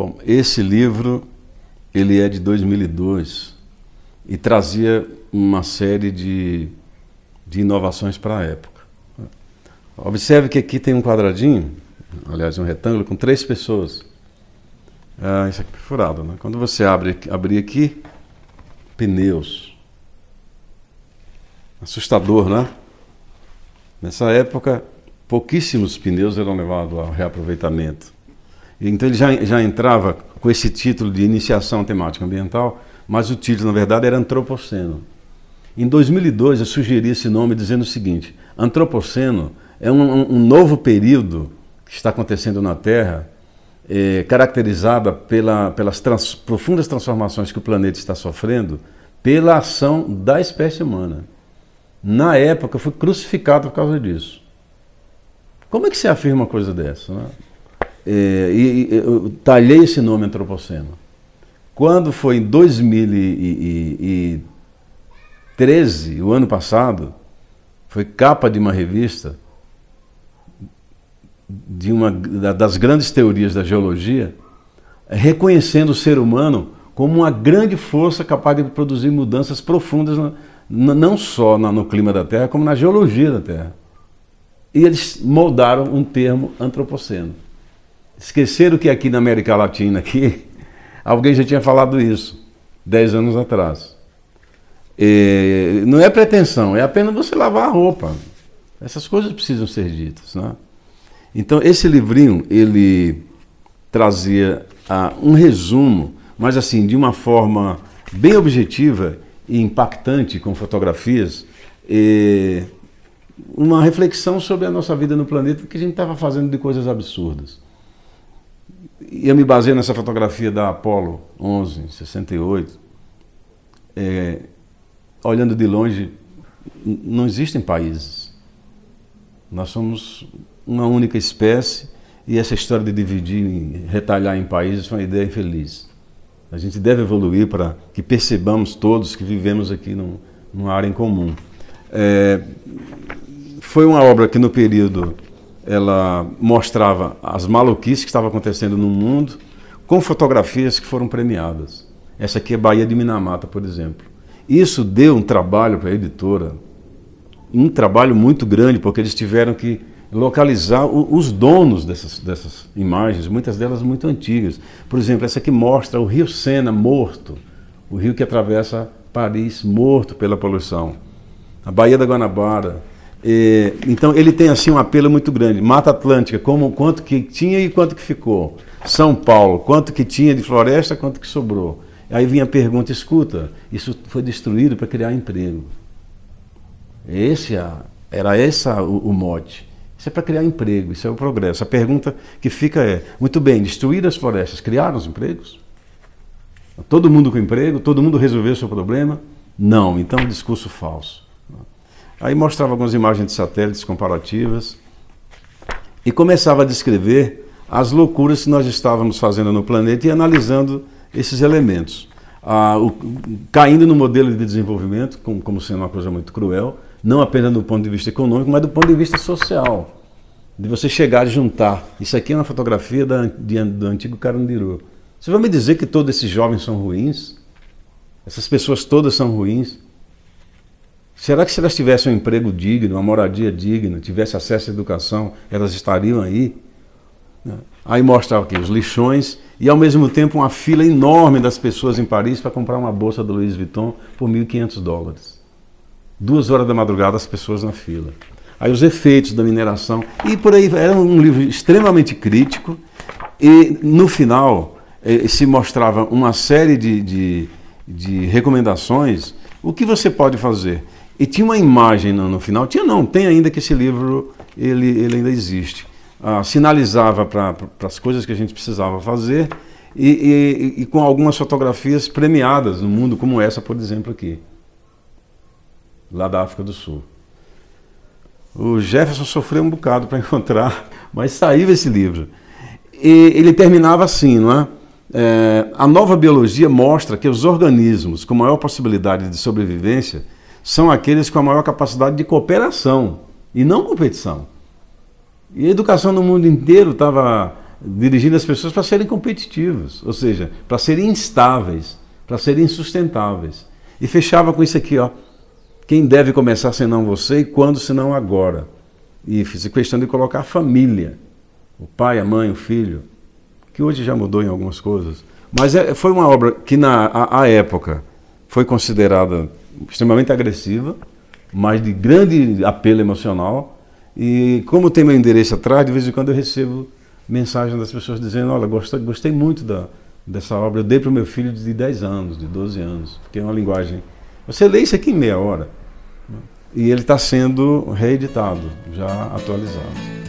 Bom, esse livro, ele é de 2002 e trazia uma série de inovações para a época. Observe que aqui tem um quadradinho, aliás, um retângulo com 3 pessoas. Isso aqui é perfurado, né? Quando você abrir aqui, pneus. Assustador, né? Nessa época, pouquíssimos pneus eram levados ao reaproveitamento. Então ele já entrava com esse título de iniciação temática ambiental, mas o título, na verdade, era Antropoceno. Em 2002, eu sugeri esse nome dizendo o seguinte: Antropoceno é um novo período que está acontecendo na Terra, caracterizada pelas profundas transformações que o planeta está sofrendo pela ação da espécie humana. Na época, eu fui crucificado por causa disso. Como é que se afirma uma coisa dessa, né? Eu talhei esse nome Antropoceno. Quando foi em 2013, o ano passado, foi capa de uma revista das grandes teorias da geologia, reconhecendo o ser humano como uma grande força capaz de produzir mudanças profundas, não só no clima da Terra, como na geologia da Terra. E eles moldaram um termo Antropoceno. Esqueceram que aqui na América Latina, alguém já tinha falado isso 10 anos atrás. Não é pretensão, é apenas você lavar a roupa. Essas coisas precisam ser ditas, né? Então, esse livrinho, ele trazia um resumo, mas assim, de uma forma bem objetiva e impactante, com fotografias, uma reflexão sobre a nossa vida no planeta, que a gente estava fazendo de coisas absurdas. E eu me baseei nessa fotografia da Apollo 11, 68. Olhando de longe, não existem países. Nós somos uma única espécie e essa história de dividir, retalhar em países foi uma ideia infeliz. A gente deve evoluir para que percebamos todos que vivemos aqui numa área em comum. Foi uma obra que no período ela mostrava as maluquices que estavam acontecendo no mundo, com fotografias que foram premiadas. Essa aqui é Baía de Minamata, por exemplo. Isso deu um trabalho para a editora, um trabalho muito grande, porque eles tiveram que localizar os donos dessas imagens, muitas delas muito antigas. Por exemplo, essa aqui mostra o rio Sena morto, o rio que atravessa Paris, morto pela poluição. A Baía da Guanabara. Então ele tem assim um apelo muito grande. Mata Atlântica, quanto que tinha e quanto que ficou. São Paulo, quanto que tinha de floresta, quanto que sobrou. Aí vinha a pergunta: escuta, isso foi destruído para criar emprego. Era esse o mote. Isso é para criar emprego, isso é o progresso. A pergunta que fica é: muito bem, destruir as florestas, criaram os empregos? Todo mundo com emprego? Todo mundo resolveu o seu problema? Não, então discurso falso. Aí mostrava algumas imagens de satélites comparativas e começava a descrever as loucuras que nós estávamos fazendo no planeta e analisando esses elementos. Caindo no modelo de desenvolvimento como sendo uma coisa muito cruel, não apenas do ponto de vista econômico, mas do ponto de vista social. De você chegar e juntar. Isso aqui é uma fotografia do antigo Carandiru. Você vai me dizer que todos esses jovens são ruins? Essas pessoas todas são ruins? Será que se elas tivessem um emprego digno, uma moradia digna, tivessem acesso à educação, elas estariam aí? Aí mostrava aqui os lixões e ao mesmo tempo uma fila enorme das pessoas em Paris para comprar uma bolsa do Louis Vuitton por $1.500. 2 horas da madrugada as pessoas na fila. Aí os efeitos da mineração e por aí. Era um livro extremamente crítico e no final se mostrava uma série de recomendações. O que você pode fazer? E tinha uma imagem no final, tem ainda, que esse livro ele ainda existe. Sinalizava para as coisas que a gente precisava fazer e com algumas fotografias premiadas no mundo, como essa, por exemplo, aqui, lá da África do Sul. O Jefferson sofreu um bocado para encontrar, mas saiu esse livro. E ele terminava assim, não é? A nova biologia mostra que os organismos com maior possibilidade de sobrevivência são aqueles com a maior capacidade de cooperação e não competição. E a educação no mundo inteiro estava dirigindo as pessoas para serem competitivos, ou seja, para serem instáveis, para serem insustentáveis. E fechava com isso aqui, ó. Quem deve começar senão você e quando senão agora? E fiz questão de colocar a família, o pai, a mãe, o filho, que hoje já mudou em algumas coisas. Mas foi uma obra que à época foi considerada extremamente agressiva, mas de grande apelo emocional. E como tem meu endereço atrás, de vez em quando eu recebo mensagens das pessoas dizendo: olha, gostei muito dessa obra, eu dei para o meu filho de 10 anos, de 12 anos, porque é uma linguagem... Você lê isso aqui em meia hora. E ele está sendo reeditado, já atualizado.